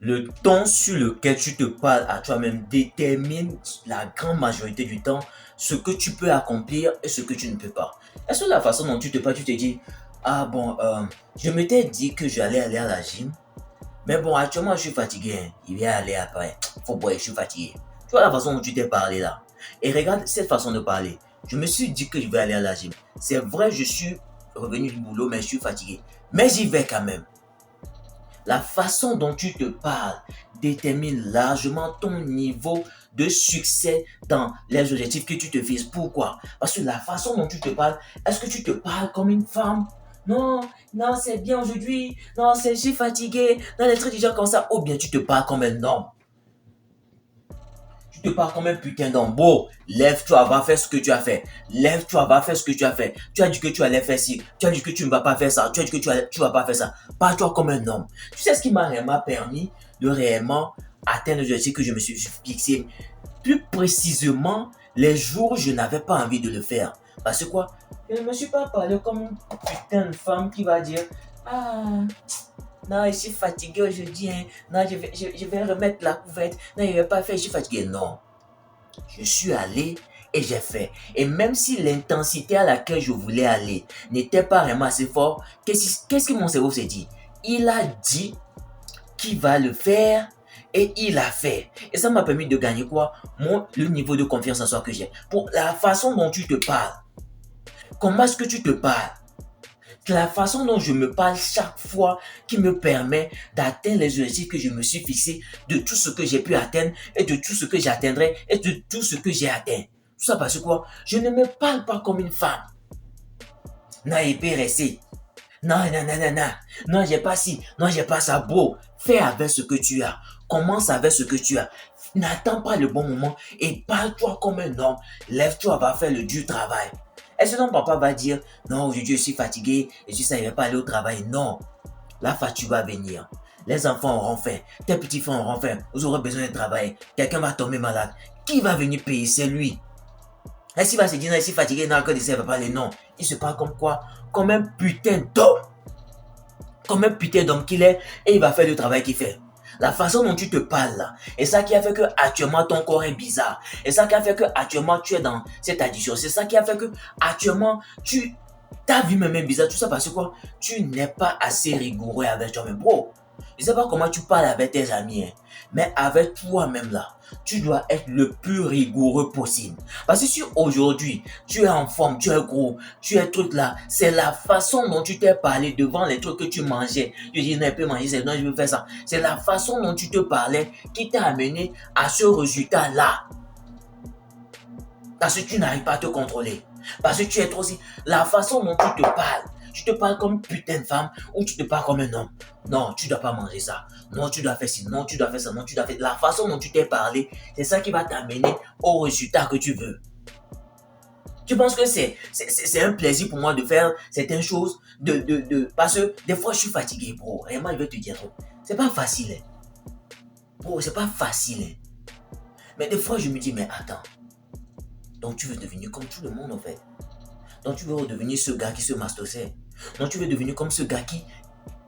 Le ton sur lequel tu te parles à toi-même détermine la grande majorité du temps ce que tu peux accomplir et ce que tu ne peux pas. Est-ce que la façon dont tu te parles, tu te dis, ah bon, je m'étais dit que j'allais aller à la gym, mais bon, actuellement je suis fatigué, hein. Il vient aller après. Faut boire, je suis fatigué. Tu vois la façon dont tu t'es parlé là. Et regarde cette façon de parler. Je me suis dit que je vais aller à la gym. C'est vrai, je suis revenu du boulot, mais je suis fatigué. Mais j'y vais quand même. La façon dont tu te parles détermine largement ton niveau de succès dans les objectifs que tu te fixes. Pourquoi? Parce que la façon dont tu te parles, est-ce que tu te parles comme une femme? Non, non, c'est bien aujourd'hui. Non, je suis fatigué. Non, des trucs du genre comme ça. Ou bien tu te parles comme un homme. Tu te parles comme un putain d'homme. Bon, lève-toi, va faire ce que tu as fait. Lève-toi, va faire ce que tu as fait. Tu as dit que tu allais faire ci. Tu as dit que tu ne vas pas faire ça. Tu as dit que tu vas pas faire ça. Parle-toi comme un homme. Tu sais ce qui m'a réellement permis de réellement atteindre l'objectif que je me suis fixé. Plus précisément, les jours où je n'avais pas envie de le faire. Parce que quoi? Je ne me suis pas parlé comme une putain de femme qui va dire, ah, non, je suis fatigué aujourd'hui, hein. Non, je vais remettre la couverte. Non, je ne vais pas faire, je suis fatigué. Non, je suis allé et j'ai fait. Et même si l'intensité à laquelle je voulais aller n'était pas vraiment assez fort, qu'est-ce que mon cerveau s'est dit? Il a dit qu'il va le faire et il a fait. Et ça m'a permis de gagner quoi? Le niveau de confiance en soi que j'ai. Pour la façon dont tu te parles. Comment est-ce que tu te parles? C'est la façon dont je me parle chaque fois qui me permet d'atteindre les objectifs que je me suis fixés, de tout ce que j'ai pu atteindre et de tout ce que j'atteindrai et de tout ce que j'ai atteint. Tout ça parce que quoi? Je ne me parle pas comme une femme. Non, il peut rester. Non, non, non, non, non. Non, j'ai pas ci. Non, j'ai pas ça. Bro, fais avec ce que tu as. Commence avec ce que tu as. N'attends pas le bon moment et parle-toi comme un homme. Lève-toi, va faire le dur travail. Est-ce que ton papa va dire, non, aujourd'hui je suis fatigué et si ça, il ne va pas aller au travail? Non. La fatigue va venir. Les enfants auront faim. Tes petits-enfants auront faim. Vous aurez besoin de travailler. Quelqu'un va tomber malade. Qui va venir payer? C'est lui. Est-ce qu'il va se dire, non, il est fatigué, non, encore il ne va pas aller? Non. Il se parle comme quoi? Comme un putain d'homme. Comme un putain d'homme qu'il est et il va faire le travail qu'il fait. La façon dont tu te parles là, et ça qui a fait que actuellement ton corps est bizarre, et ça qui a fait que actuellement tu es dans cette addiction, c'est ça qui a fait que actuellement ta vie même est bizarre, tout ça parce que quoi? Tu n'es pas assez rigoureux avec toi-même, bro. Je ne sais pas comment tu parles avec tes amis, hein, mais avec toi-même là, tu dois être le plus rigoureux possible. Parce que si aujourd'hui, tu es en forme, tu es gros, tu es truc là, c'est la façon dont tu t'es parlé devant les trucs que tu mangeais. Tu dis, non, je peux manger ça, non, je veux faire ça. C'est la façon dont tu te parlais qui t'a amené à ce résultat-là. Parce que tu n'arrives pas à te contrôler. Parce que tu es trop si. La façon dont tu te parles. Tu te parles comme une putain de femme ou tu te parles comme un homme. Non, tu ne dois pas manger ça. Non, tu dois faire ci. Non, tu dois faire ça. Non, tu dois faire. La façon dont tu t'es parlé, c'est ça qui va t'amener au résultat que tu veux. Tu penses que c'est un plaisir pour moi de faire certaines choses parce que des fois je suis fatigué, bro. Vraiment, je vais te dire, c'est pas facile, hein. Bro, c'est pas facile, hein. Mais des fois, je me dis, mais attends. Donc tu veux devenir comme tout le monde en fait. Donc tu veux redevenir ce gars qui se mastossait. Donc tu veux devenir comme ce gars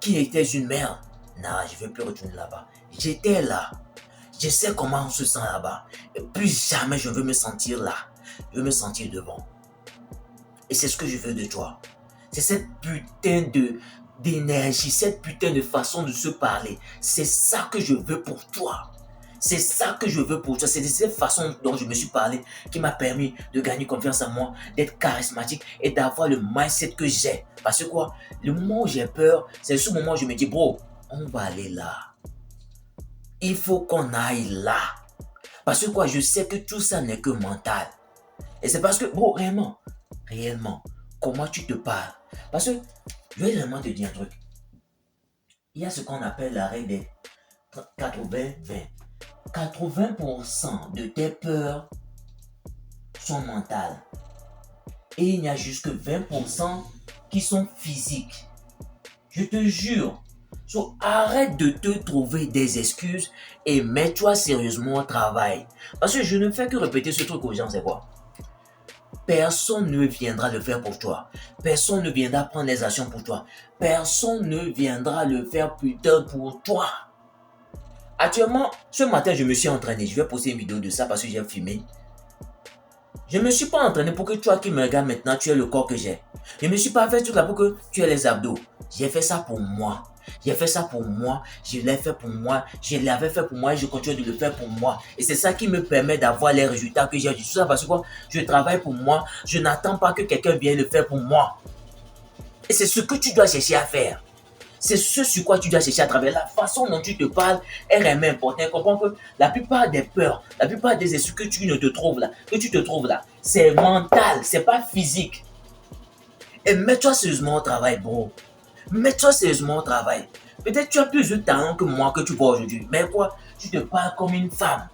qui était une merde. Non, je ne veux plus retourner là-bas. J'étais là. Je sais comment on se sent là-bas. Et plus jamais je veux me sentir là. Je veux me sentir devant. Et c'est ce que je veux de toi. C'est cette putain d'énergie, cette putain de façon de se parler. C'est ça que je veux pour toi. C'est ça que je veux pour toi. C'est de cette façon dont je me suis parlé qui m'a permis de gagner confiance en moi, d'être charismatique et d'avoir le mindset que j'ai. Parce que quoi? Le moment où j'ai peur, c'est ce moment où je me dis, bro, on va aller là. Il faut qu'on aille là. Parce que quoi? Je sais que tout ça n'est que mental. Et c'est parce que, bro, réellement, comment tu te parles? Parce que, je vais vraiment te dire un truc. Il y a ce qu'on appelle la règle des 80-20. 80% de tes peurs sont mentales. Et il n'y a juste que 20% qui sont physiques. Je te jure. So, arrête de te trouver des excuses et mets-toi sérieusement au travail. Parce que je ne fais que répéter ce truc aux gens, c'est quoi? Personne ne viendra le faire pour toi. Personne ne viendra prendre les actions pour toi. Personne ne viendra le faire putain pour toi. Actuellement, ce matin, je me suis entraîné. Je vais poster une vidéo de ça parce que j'ai filmé. Je ne me suis pas entraîné pour que toi qui me regardes maintenant, tu aies le corps que j'ai. Je ne me suis pas fait tout là pour que tu aies les abdos. J'ai fait ça pour moi. J'ai fait ça pour moi. Je l'ai fait pour moi. Je l'avais fait pour moi et je continue de le faire pour moi. Et c'est ça qui me permet d'avoir les résultats que j'ai. Tout ça parce que quoi? Je travaille pour moi. Je n'attends pas que quelqu'un vienne le faire pour moi. Et c'est ce que tu dois chercher à faire. C'est ce sur quoi tu dois chercher à travers la façon dont tu te parles est vraiment important. Comprends que la plupart des peurs, la plupart des excuses que tu te trouves là, c'est mental, c'est pas physique. Et mets-toi sérieusement au travail, bro. Mets-toi sérieusement au travail. Peut-être tu as plus de talent que moi que tu vois aujourd'hui. Mais quoi? Tu te parles comme une femme.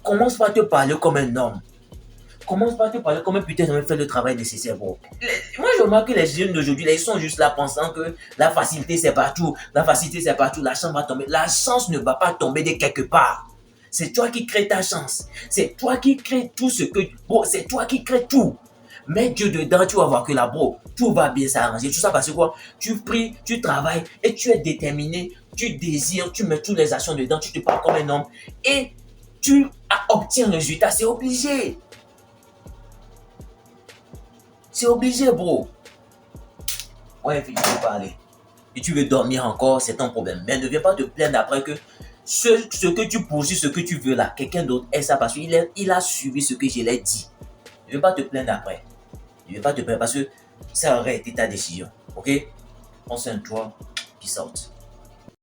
Commence par te parler comme un homme. Commence par te parler comme un putain de faire le travail nécessaire, bro. Moi, je remarque que les jeunes d'aujourd'hui, ils sont juste là pensant que la facilité, c'est partout. La facilité, c'est partout. La chance va tomber. La chance ne va pas tomber de quelque part. C'est toi qui crées ta chance. C'est toi qui crées tout ce que... Bro, c'est toi qui crées tout. Mets Dieu dedans, tu vas voir que là, bro, tout va bien s'arranger. Tout ça parce que quoi? Tu pries, tu travailles et tu es déterminé. Tu désires, tu mets toutes les actions dedans. Tu te parles comme un homme. Et tu obtiens le résultat. C'est obligé. C'est obligé, bro. Ouais, fini de parler. Et tu veux dormir encore, c'est ton problème. Mais ne viens pas te plaindre après que ce que tu poursuis, ce que tu veux là, quelqu'un d'autre est ça parce qu'il a suivi ce que je l'ai dit. Ne viens pas te plaindre après. Ne viens pas te plaindre parce que ça aurait été ta décision. Ok? Prends soin de toi. Peace out.